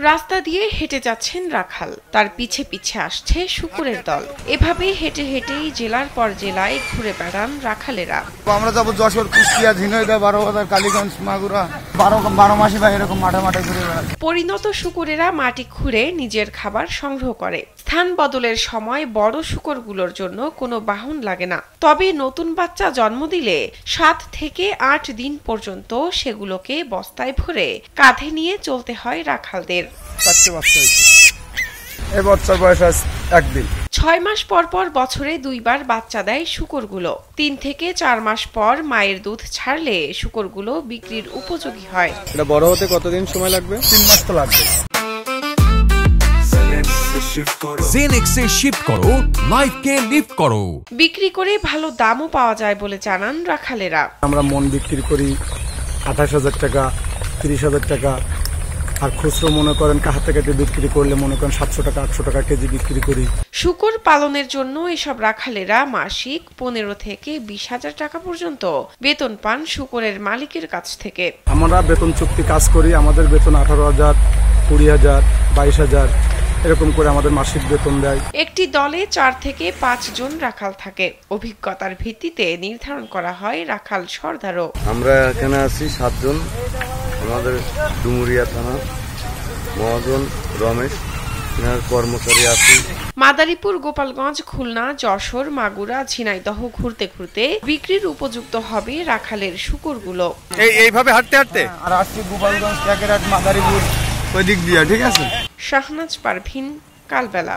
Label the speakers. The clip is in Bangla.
Speaker 1: রাস্তা দিয়ে হেঁটে যাচ্ছেন রাখাল, তার পিছে পিছে আসছে শুকুরের দল। এভাবে হেঁটে হেঁটেই জেলার পর জেলায় ঘুরে বেড়ান রাখালেরা।
Speaker 2: আমরা যাবো যশোর, কুষ্টিয়া, ঝিনাইদহ, বারোবাজার, কালীগঞ্জ, মাগুরা, 12 মাসে বা এরকম মাঠে মাঠে ঘুরে বেড়ায়।
Speaker 1: পরিণত শুকুরেরা মাটি খুঁড়ে নিজের খাবার সংগ্রহ করে। স্থান বদলের সময় বড় শুকরগুলোর জন্য কোনো বাহন লাগে না, তবে নতুন বাচ্চা জন্ম দিলে 7 থেকে 8 দিন পর্যন্ত সেগুলোকে বস্তায় ভরে কাঁধে নিয়ে চলতে হয় রাখালদের। 6 মাস পর পর বছরে 2 বার বাচ্চা দেয় শুকরগুলো। 3 থেকে 4 মাস পর মায়ের দুধ ছাড়লে শুকরগুলো বিক্রির উপযোগী হয়।
Speaker 3: এটা বড় হতে কতদিন সময় লাগবে?
Speaker 2: 3 মাস তো লাগবে।
Speaker 4: জেনেক্সে শিফট করো, লাইফকে লিফট করো।
Speaker 1: বিক্রি করে ভালো দামও পাওয়া যায় বলে জানান রাখালেরা।
Speaker 2: আমরা মন বিক্রি করি 28,000 টাকা, 30,000 টাকা, আর খুচরো মনে করেন হাতে কাটে বিক্রি করলে মনে করেন 700 টাকা, 800 টাকা কেজি বিক্রি করি।
Speaker 1: শুকর পালনের জন্য এসব রাখালেরা মাসিক 15 থেকে 20,000 টাকা পর্যন্ত বেতন পান শুকরের মালিকের কাছ থেকে।
Speaker 2: আমরা বেতন চুক্তি কাজ করি, আমাদের বেতন 18,000, 20,000, 22,000 এরকম করে আমাদের মাসিক বেতন দেয়।
Speaker 1: একটি দলে 4 থেকে 5 জন রাখাল থাকে। অভিজ্ঞতার ভিত্তিতে নির্ধারণ করা হয় রাখাল সর্দারও।
Speaker 3: আমরা এখানে আছি 7 জন। আমাদের ডুমুরিয়া থানা, মহাজন, রমেশ কর্মচারী আছি।
Speaker 1: মাদারীপুর, গোপালগঞ্জ, খুলনা, যশোর, মাগুরা, ঝিনাইদহ ঘুরতে ঘুরতে বিক্রির উপযুক্ত হবে রাখালের শুকরগুলো।
Speaker 3: এইভাবে হাঁটতে হাঁটতে
Speaker 2: আর আসছি গোপালগঞ্জ, কাকেরহাট, মাদারীপুর ওই দিক দিয়ে। ঠিক আছে।
Speaker 1: শাহনাজ পারভিন, কালবেলা।